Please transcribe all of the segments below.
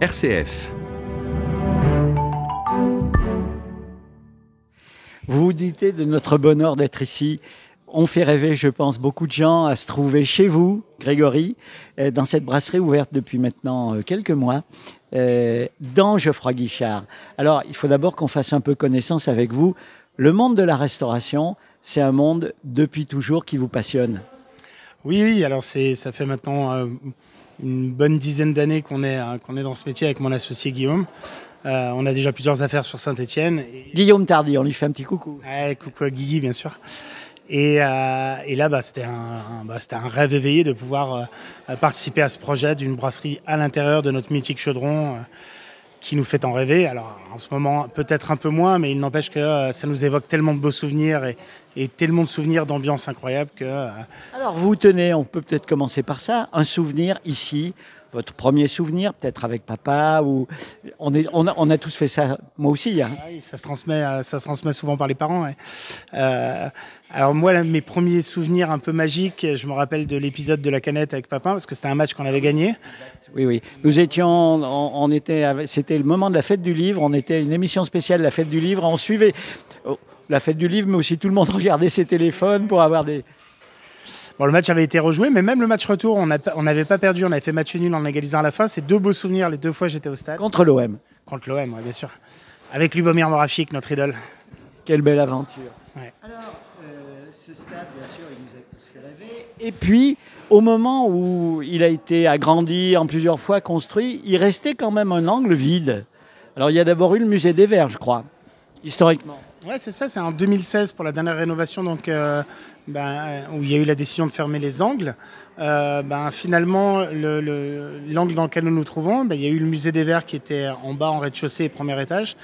RCF. Vous vous doutez de notre bonheur d'être ici. On fait rêver, je pense, beaucoup de gens à se trouver chez vous, Grégory, dans cette brasserie ouverte depuis maintenant quelques mois, dans Geoffroy Guichard. Alors, il faut d'abord qu'on fasse un peu connaissance avec vous. Le monde de la restauration, c'est un monde depuis toujours qui vous passionne. Oui, alors ça fait maintenant une bonne dizaine d'années qu'on est dans ce métier avec mon associé Guillaume. On a déjà plusieurs affaires sur Saint-Étienne. Guillaume Tardy, on lui fait un petit coucou. Ouais, coucou à Guigui, bien sûr. Et là, c'était un rêve éveillé de pouvoir participer à ce projet d'une brasserie à l'intérieur de notre mythique chaudron qui nous fait tant rêver. Alors, en ce moment, peut-être un peu moins, mais il n'empêche que ça nous évoque tellement de beaux souvenirs et tellement de souvenirs d'ambiance incroyable que... Alors, vous tenez, on peut peut-être commencer par ça, un souvenir ici, votre premier souvenir, peut-être avec papa, ou on a tous fait ça, moi aussi. Hein. Oui, ça se transmet souvent par les parents. Ouais. Alors moi, mes premiers souvenirs un peu magiques, je me rappelle de l'épisode de la canette avec papa, parce que c'était un match qu'on avait gagné. Oui. Nous étions, c'était le moment de la fête du livre, on était à une émission spéciale de la fête du livre, on suivait la fête du livre, mais aussi tout le monde regardait ses téléphones pour avoir des... Bon, le match avait été rejoué, mais même le match retour, on n'avait pas perdu, on avait fait match nul en égalisant à la fin. C'est deux beaux souvenirs, les deux fois j'étais au stade. Contre l'OM. Contre l'OM, ouais, bien sûr. Avec Lubomir Moravchik, notre idole. Quelle belle aventure. Ouais. Alors, ce stade, bien sûr, il nous a tous fait rêver. Et puis, au moment où il a été agrandi en plusieurs fois, construit, il restait quand même un angle vide. Alors, il y a d'abord eu le musée des Verts, je crois, historiquement. Ouais, c'est ça, c'est en 2016 pour la dernière rénovation, donc, où il y a eu la décision de fermer les angles. Finalement, l'angle dans lequel nous nous trouvons, il y a eu le musée des Verts qui était en bas, en rez-de-chaussée et premier étage.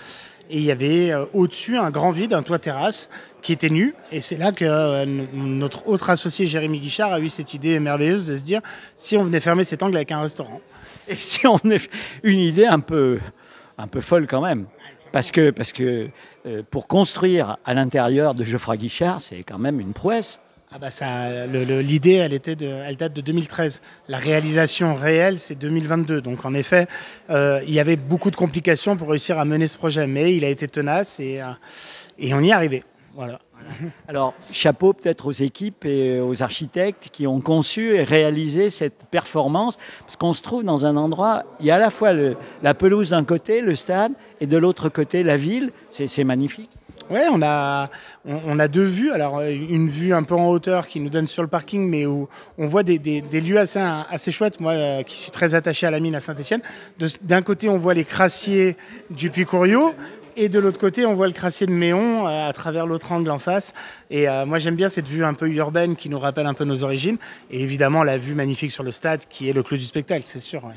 Et il y avait au-dessus un grand vide, un toit terrasse, qui était nu. Et c'est là que notre autre associé, Jérémy Guichard, a eu cette idée merveilleuse de se dire si on venait fermer cet angle avec un restaurant. Et si on venait... Une idée un peu folle quand même. Parce que pour construire à l'intérieur de Geoffroy Guichard, c'est quand même une prouesse. L'idée, elle date de 2013. La réalisation réelle, c'est 2022. Donc en effet, il y avait beaucoup de complications pour réussir à mener ce projet. Mais il a été tenace et on y est arrivé. Voilà. Alors, chapeau peut-être aux équipes et aux architectes qui ont conçu et réalisé cette performance, parce qu'on se trouve dans un endroit, il y a à la fois la pelouse d'un côté, le stade, et de l'autre côté, la ville. C'est magnifique. Oui, on a deux vues. Alors, une vue un peu en hauteur qui nous donne sur le parking, mais où on voit des lieux assez chouettes. Moi, qui suis très attaché à la mine à Saint-Étienne. D'un côté, on voit les crassiers du Puy-Couriot. Et de l'autre côté, on voit le crassier de Méon à travers l'autre angle en face. Et moi, j'aime bien cette vue un peu urbaine qui nous rappelle un peu nos origines. Et évidemment, la vue magnifique sur le stade qui est le clou du spectacle, c'est sûr. Ouais.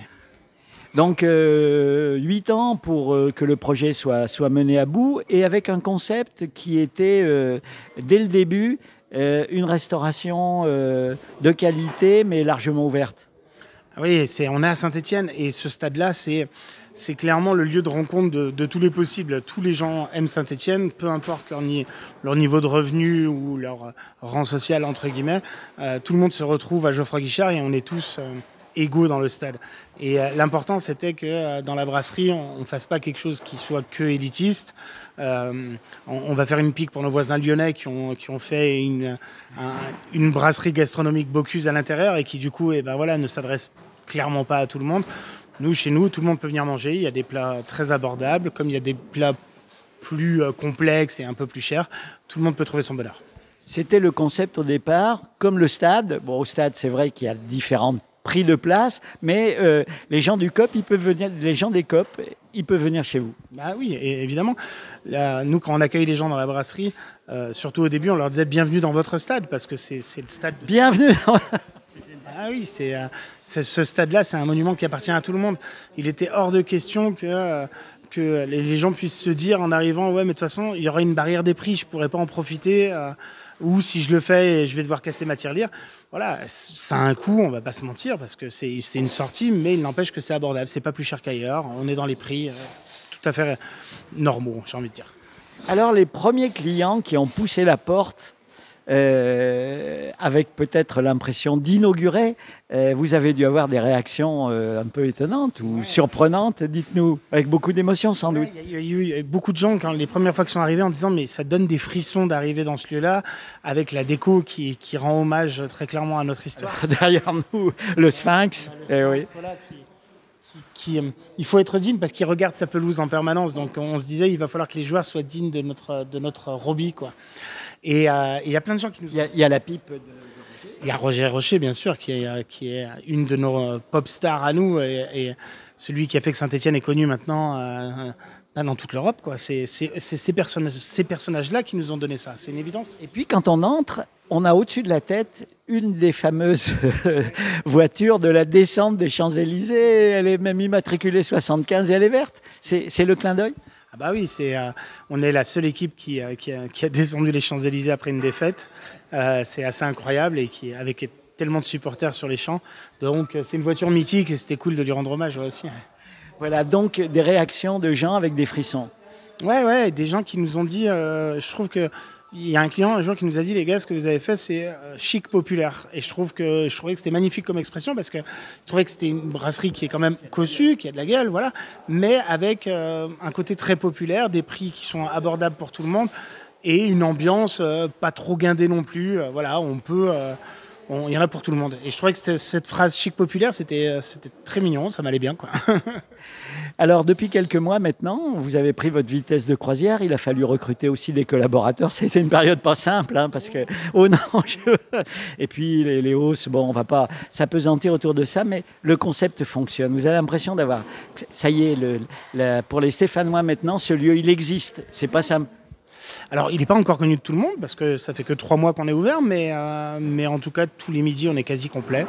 Donc, 8 ans pour que le projet soit mené à bout et avec un concept qui était, dès le début, une restauration de qualité, mais largement ouverte. Oui, on est à Saint-Étienne et ce stade-là, c'est clairement le lieu de rencontre de tous les possibles. Tous les gens aiment Saint-Étienne, peu importe leur niveau de revenu ou leur rang social, entre guillemets. Tout le monde se retrouve à Geoffroy Guichard et on est tous égaux dans le stade. Et l'important, c'était que dans la brasserie, on ne fasse pas quelque chose qui soit que élitiste. On va faire une pique pour nos voisins lyonnais qui ont fait une brasserie gastronomique Bocuse à l'intérieur et qui, du coup, ne s'adresse clairement pas à tout le monde. Chez nous, tout le monde peut venir manger. Il y a des plats très abordables, comme il y a des plats plus complexes et un peu plus chers. Tout le monde peut trouver son bonheur. C'était le concept au départ, comme le stade. Bon, au stade, c'est vrai qu'il y a différents prix de place, mais les gens du COP, ils peuvent venir. Les gens des COP, ils peuvent venir chez vous. Bah oui, évidemment. Là, nous, quand on accueille les gens dans la brasserie, surtout au début, on leur disait bienvenue dans votre stade, parce que c'est le stade. Bienvenue. Ah oui, ce stade-là, c'est un monument qui appartient à tout le monde. Il était hors de question que les gens puissent se dire en arrivant, ouais, mais de toute façon, il y aura une barrière des prix, je ne pourrai pas en profiter, ou si je le fais, je vais devoir casser ma tirelire. Voilà, ça a un coût, on ne va pas se mentir, parce que c'est une sortie, mais il n'empêche que c'est abordable, c'est pas plus cher qu'ailleurs, on est dans les prix tout à fait normaux, j'ai envie de dire. Alors, les premiers clients qui ont poussé la porte avec peut-être l'impression d'inaugurer. Vous avez dû avoir des réactions un peu étonnantes ou surprenantes, dites-nous, avec beaucoup d'émotion sans doute. Il y a eu beaucoup de gens, quand les premières fois qu'ils sont arrivés, en disant mais ça donne des frissons d'arriver dans ce lieu-là, avec la déco qui rend hommage très clairement à notre histoire. Derrière nous, le Sphinx. Oui. Il faut être digne parce qu'il regarde sa pelouse en permanence. Donc on se disait il va falloir que les joueurs soient dignes de notre Robbie, quoi. Et il y a plein de gens qui nous ont... Il y a la pipe de Rocher. Il y a Roger Rocher, bien sûr, qui est une de nos pop stars à nous et celui qui a fait que Saint-Etienne est connu maintenant dans toute l'Europe, quoi. C'est ces personnages-là qui nous ont donné ça, c'est une évidence. Et puis quand on entre, on a au-dessus de la tête une des fameuses voitures de la descente des Champs-Élysées. Elle est même immatriculée 75 et elle est verte. C'est le clin d'œil. Ah bah oui, on est la seule équipe qui a descendu les Champs-Élysées après une défaite. C'est assez incroyable et avec tellement de supporters sur les champs. Donc c'est une voiture mythique et c'était cool de lui rendre hommage aussi. Voilà, donc des réactions de gens avec des frissons. Ouais, des gens qui nous ont dit, je trouve que il y a un client un jour qui nous a dit les gars, ce que vous avez fait c'est chic populaire. Et je trouvais que c'était magnifique comme expression parce que je trouvais que c'était une brasserie qui est quand même cossue, qui a de la gueule, voilà, mais avec un côté très populaire, des prix qui sont abordables pour tout le monde et une ambiance pas trop guindée non plus. Voilà, il y en a pour tout le monde. Et je trouvais que cette phrase chic populaire, c'était très mignon, ça m'allait bien, quoi. Alors, depuis quelques mois maintenant, vous avez pris votre vitesse de croisière. Il a fallu recruter aussi des collaborateurs. C'était une période pas simple, hein, parce que... Oh non, Et puis, les hausses, bon, on va pas s'apesantir autour de ça, mais le concept fonctionne. Vous avez l'impression d'avoir... Ça y est, pour les Stéphanois maintenant, ce lieu, il existe. C'est pas simple. Alors, il n'est pas encore connu de tout le monde, parce que ça fait que 3 mois qu'on est ouvert, mais en tout cas, tous les midis, on est quasi complet.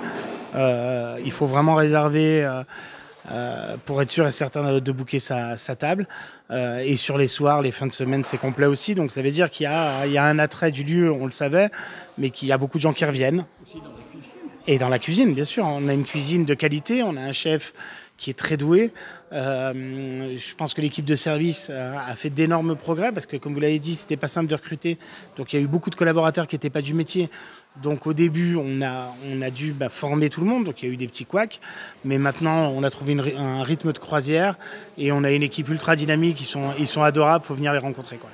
Il faut vraiment réserver pour être sûr et certain de booker sa table. Et sur les soirs, les fins de semaine, c'est complet aussi. Donc, ça veut dire qu'il y a un attrait du lieu, on le savait, mais qu'il y a beaucoup de gens qui reviennent. Aussi dans la cuisine. Et dans la cuisine, bien sûr. On a une cuisine de qualité, on a un chef qui est très doué. Je pense que l'équipe de service a fait d'énormes progrès parce que, comme vous l'avez dit, c'était pas simple de recruter. Donc, il y a eu beaucoup de collaborateurs qui n'étaient pas du métier. Donc, au début, on a dû former tout le monde. Donc, il y a eu des petits couacs. Mais maintenant, on a trouvé un rythme de croisière et on a une équipe ultra dynamique. Ils sont adorables. Il faut venir les rencontrer, quoi.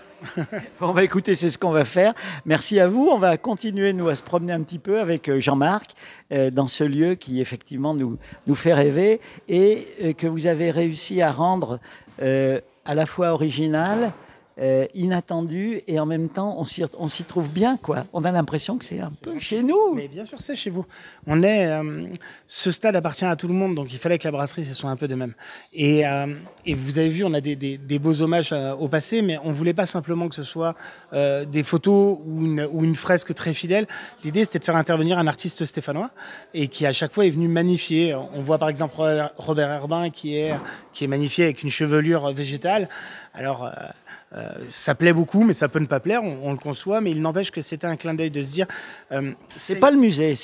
On va écouter, c'est ce qu'on va faire. Merci à vous. On va continuer, nous, à se promener un petit peu avec Jean-Marc dans ce lieu qui, effectivement, nous fait rêver et que vous avez réussi à rendre à la fois original, inattendu et en même temps, on s'y trouve bien, quoi. On a l'impression que c'est un peu chez nous. Mais bien sûr, c'est chez vous. Ce stade appartient à tout le monde, donc il fallait que la brasserie, ce soit un peu de même. Et vous avez vu, on a des beaux hommages au passé, mais on voulait pas simplement que ce soit des photos ou une fresque très fidèle. L'idée, c'était de faire intervenir un artiste stéphanois et qui, à chaque fois, est venu magnifier. On voit par exemple Robert Herbin qui est magnifié avec une chevelure végétale. Alors, ça plaît beaucoup, mais ça peut ne pas plaire, on le conçoit, mais il n'empêche que c'était un clin d'œil de se dire... c'est pas le musée,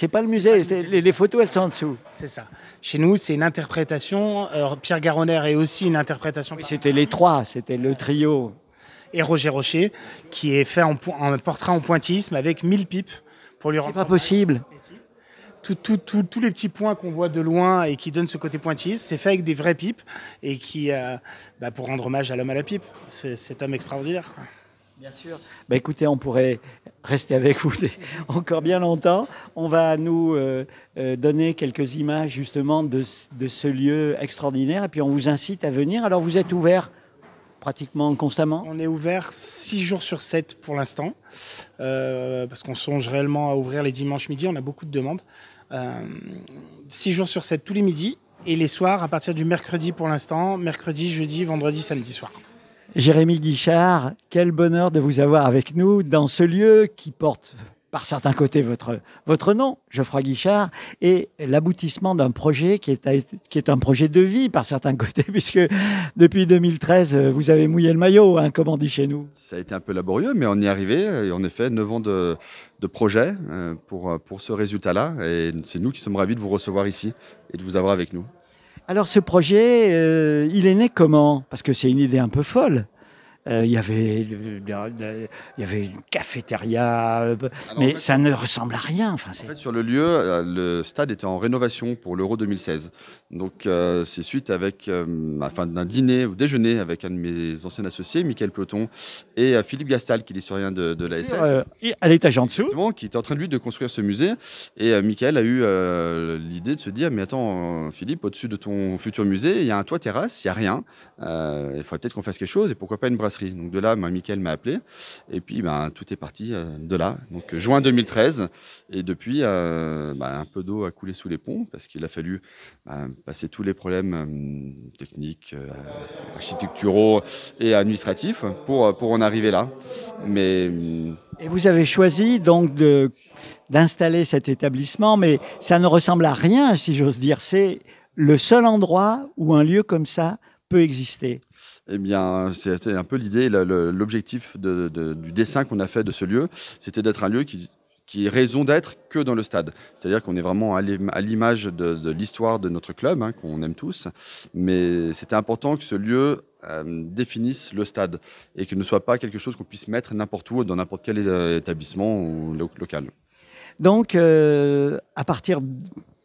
les photos, elles sont en dessous. C'est ça. Chez nous, c'est une interprétation. Pierre Garonner est aussi une interprétation. Oui, c'était les trois, c'était le trio. Et Roger Rocher, qui est fait en portrait en pointillisme avec 1000 pipes pour lui rendre... C'est pas possible. Tous les petits points qu'on voit de loin et qui donnent ce côté pointilliste, c'est fait avec des vraies pipes et qui, pour rendre hommage à l'homme à la pipe, cet homme extraordinaire, quoi. Bien sûr. Écoutez, on pourrait rester avec vous encore bien longtemps. On va nous donner quelques images justement de ce lieu extraordinaire et puis on vous incite à venir. Alors vous êtes ouvert pratiquement constamment? On est ouvert 6 jours sur 7 pour l'instant, parce qu'on songe réellement à ouvrir les dimanches midi, on a beaucoup de demandes. 6 jours sur 7 tous les midis et les soirs à partir du mercredi pour l'instant, mercredi, jeudi, vendredi, samedi soir. Jérémy Guichard, quel bonheur de vous avoir avec nous dans ce lieu qui porte par certains côtés votre nom, Geoffroy Guichard, et l'aboutissement d'un projet qui est un projet de vie par certains côtés, puisque depuis 2013, vous avez mouillé le maillot, hein, comme on dit chez nous. Ça a été un peu laborieux, mais on y est arrivé. Et en effet, 9 ans de projet pour ce résultat-là. Et c'est nous qui sommes ravis de vous recevoir ici et de vous avoir avec nous. Alors ce projet, il est né comment? Parce que c'est une idée un peu folle. il y avait une cafétéria, mais en fait, ça ne ressemble à rien. Enfin, En fait, sur le lieu, le stade était en rénovation pour l'Euro 2016. Donc, c'est suite avec, d'un dîner ou déjeuner avec un de mes anciens associés, Michael Ploton, et Philippe Gastal, qui est l'historien de la SS. À l'étage en dessous. Exactement, qui était en train de lui de construire ce musée. Et Michael a eu l'idée de se dire, mais attends, Philippe, au-dessus de ton futur musée, il y a un toit terrasse, il n'y a rien. Il faudrait peut-être qu'on fasse quelque chose, et pourquoi pas une brasserie. Donc de là, Michael m'a appelé, et puis tout est parti de là. Donc juin 2013, et depuis, un peu d'eau a coulé sous les ponts, parce qu'il a fallu passer tous les problèmes techniques, architecturaux et administratifs pour en arriver là. Mais Et vous avez choisi donc d'installer cet établissement, mais ça ne ressemble à rien, si j'ose dire. C'est le seul endroit où un lieu comme ça peut exister. Eh bien, c'est un peu l'idée, l'objectif du dessin qu'on a fait de ce lieu, c'était d'être un lieu qui ait raison d'être que dans le stade. C'est-à-dire qu'on est vraiment à l'image de l'histoire de notre club, qu'on aime tous, mais c'était important que ce lieu définisse le stade et que ne soit pas quelque chose qu'on puisse mettre n'importe où, dans n'importe quel établissement ou local. Donc, à partir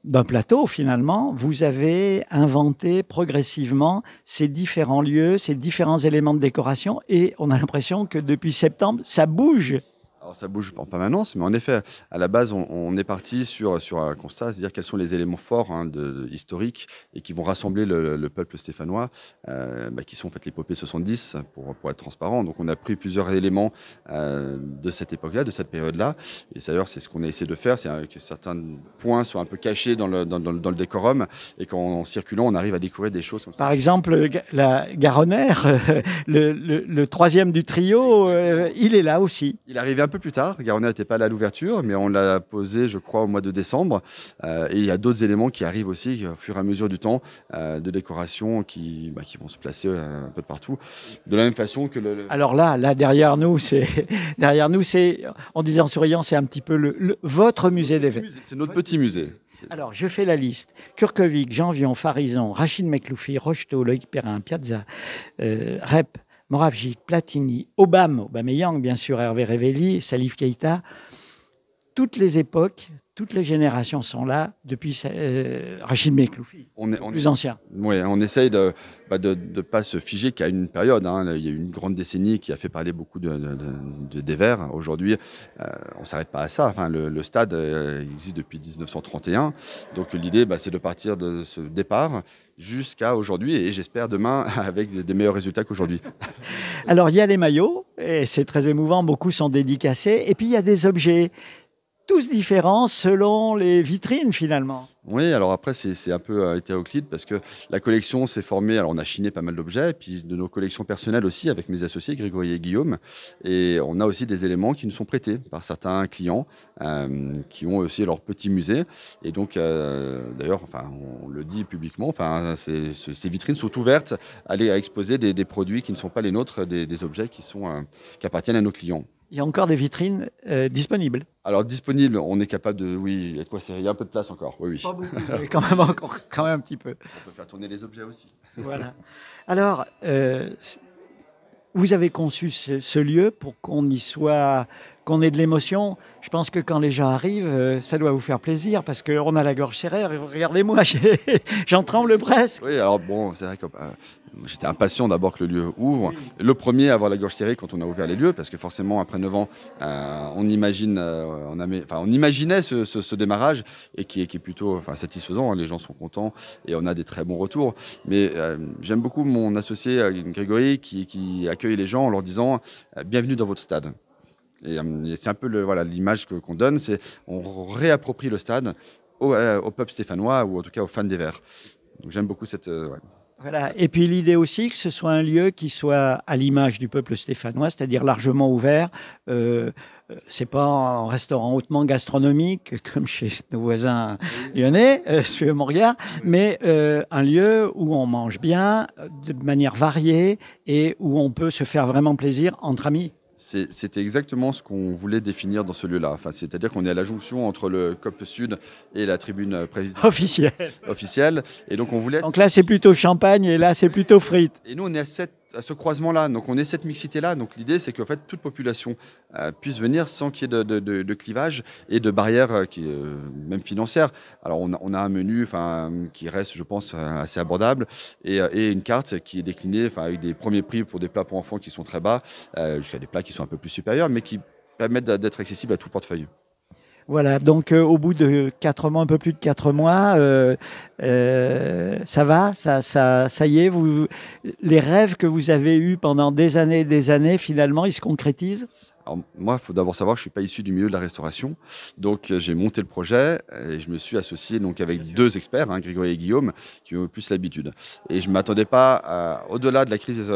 d'un plateau, finalement, vous avez inventé progressivement ces différents lieux, ces différents éléments de décoration, et on a l'impression que depuis septembre, ça bouge. Alors ça bouge en permanence, mais en effet, à la base, on est parti sur un constat, c'est-à-dire quels sont les éléments forts historiques et qui vont rassembler le peuple stéphanois, qui sont en fait l'épopée 70, pour être transparent. Donc on a pris plusieurs éléments de cette époque-là, de cette période-là, et d'ailleurs c'est ce qu'on a essayé de faire, c'est que certains points soient un peu cachés dans le décorum, et qu'en circulant, on arrive à découvrir des choses comme ça. Par exemple, la Garonnaire, le troisième du trio, il est là aussi. Il est arrivé un peu plus tard. Garonnet n'était pas là à l'ouverture, mais on l'a posé, je crois, au mois de décembre. Et il y a d'autres éléments qui arrivent aussi au fur et à mesure du temps, de décoration qui vont se placer un peu de partout. De la même façon que Alors là, derrière nous, c'est, en disant souriant, c'est un petit peu votre musée d'événements. C'est notre petit musée. Alors, je fais la liste. Kurkovic, Janvion, Farison, Rachid Mekloufi, Rocheteau, Loïc Perrin, Piazza, Rep, Moravgic, Platini, Aubameyang, bien sûr, Hervé Révelli, Salif Keïta. Toutes les époques, toutes les générations sont là depuis Rachid Mekloufi, plus ancien. Oui, on essaye de pas se figer qu'à une période. Il y a eu une grande décennie qui a fait parler beaucoup des Verts. Aujourd'hui, on ne s'arrête pas à ça. Enfin, le stade existe depuis 1931. Donc l'idée, c'est de partir de ce départ jusqu'à aujourd'hui, et j'espère demain avec des meilleurs résultats qu'aujourd'hui. Alors, il y a les maillots, et c'est très émouvant, beaucoup sont dédicacés. Et puis, il y a des objets tous différents selon les vitrines, finalement. Oui, alors après, c'est un peu hétéroclite parce que la collection s'est formée. Alors, on a chiné pas mal d'objets, et puis de nos collections personnelles aussi, avec mes associés, Grégory et Guillaume. Et on a aussi des éléments qui nous sont prêtés par certains clients qui ont aussi leur petit musée. Et donc, d'ailleurs, on le dit publiquement, ces vitrines sont ouvertes à exposer des produits qui ne sont pas les nôtres, des objets qui appartiennent à nos clients. Il y a encore des vitrines disponibles. Alors, disponible, on est capable de... Oui, il y a de quoi, il y a un peu de place encore. Oui. Pas beaucoup, mais quand même un petit peu. On peut faire tourner les objets aussi. Voilà. Alors, vous avez conçu ce lieu pour qu'on y soit, qu'on ait de l'émotion. Je pense que quand les gens arrivent, ça doit vous faire plaisir parce qu'on a la gorge serrée. Regardez-moi, j'en tremble presque. Oui, alors bon, c'est vrai que j'étais impatient d'abord que le lieu ouvre. Oui. Le premier à avoir la gorge serrée quand on a ouvert les lieux, parce que forcément, après 9 ans, on imaginait ce démarrage et qui est plutôt satisfaisant. Les gens sont contents et on a des très bons retours. Mais j'aime beaucoup mon associé Grégory qui accueille les gens en leur disant « Bienvenue dans votre stade ». Et c'est un peu l'image qu'on donne, c'est on réapproprie le stade au peuple stéphanois, ou en tout cas aux fans des Verts. Donc j'aime beaucoup cette... Voilà. Et puis l'idée aussi que ce soit un lieu qui soit à l'image du peuple stéphanois, c'est-à-dire largement ouvert. C'est pas un restaurant hautement gastronomique comme chez nos voisins lyonnais, suivez mon regard, mais un lieu où on mange bien, de manière variée, et où on peut se faire vraiment plaisir entre amis. C'était exactement ce qu'on voulait définir dans ce lieu-là. C'est-à-dire qu'on est à la jonction entre le COP Sud et la tribune officielle. Et donc on voulait. Donc là, c'est plutôt champagne et là, c'est plutôt frites. Et nous, on est à à ce croisement-là. Donc on est cette mixité-là. Donc l'idée, c'est qu'en fait, toute population puisse venir sans qu'il y ait de clivage et de barrières même financières. Alors on a un menu qui reste, je pense, assez abordable et une carte qui est déclinée avec des premiers prix pour des plats pour enfants qui sont très bas, jusqu'à des plats qui sont un peu plus supérieurs, mais qui permettent d'être accessibles à tout le portefeuille. Voilà, donc au bout de 4 mois, un peu plus de 4 mois, ça va, ça y est, les rêves que vous avez eus pendant des années et des années, finalement, ils se concrétisent? Alors, moi, il faut d'abord savoir que je ne suis pas issu du milieu de la restauration. Donc, j'ai monté le projet et je me suis associé donc, avec 2 experts, Grégory et Guillaume, qui ont plus l'habitude. Et je ne m'attendais pas, au-delà de la crise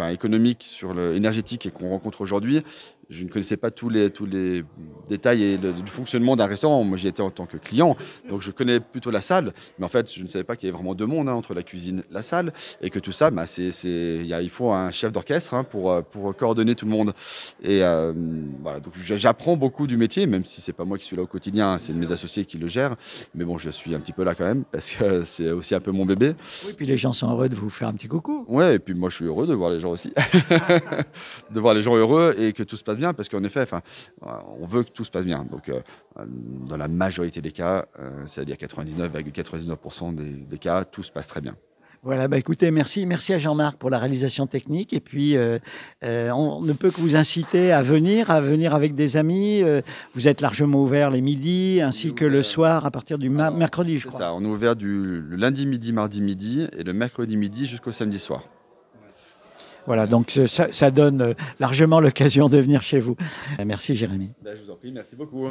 économique énergétique qu'on rencontre aujourd'hui, je ne connaissais pas tous les détails et du fonctionnement d'un restaurant. Moi, j'y étais en tant que client, donc je connais plutôt la salle. Mais en fait, je ne savais pas qu'il y avait vraiment 2 mondes entre la cuisine et la salle. Et que tout ça, il faut un chef d'orchestre pour coordonner tout le monde. Et voilà, donc j'apprends beaucoup du métier, même si ce n'est pas moi qui suis là au quotidien, c'est mes associés qui le gèrent. Mais bon, je suis un petit peu là quand même, parce que c'est aussi un peu mon bébé. Oui, puis les gens sont heureux de vous faire un petit coucou. Ouais, et puis moi, je suis heureux de voir les gens aussi. De voir les gens heureux et que tout se passe bien, parce qu'en effet, on veut que tout se passe bien. Donc, dans la majorité des cas, c'est-à-dire 99,99% des cas, tout se passe très bien. Voilà, écoutez, merci à Jean-Marc pour la réalisation technique. Et puis, on ne peut que vous inciter à venir avec des amis. Vous êtes largement ouvert les midis, ainsi que le soir à partir du mercredi, je crois. C'est ça, on est ouvert le lundi midi, mardi midi et le mercredi midi jusqu'au samedi soir. Voilà, donc ça donne largement l'occasion de venir chez vous. Merci Jérémy. Je vous en prie, merci beaucoup.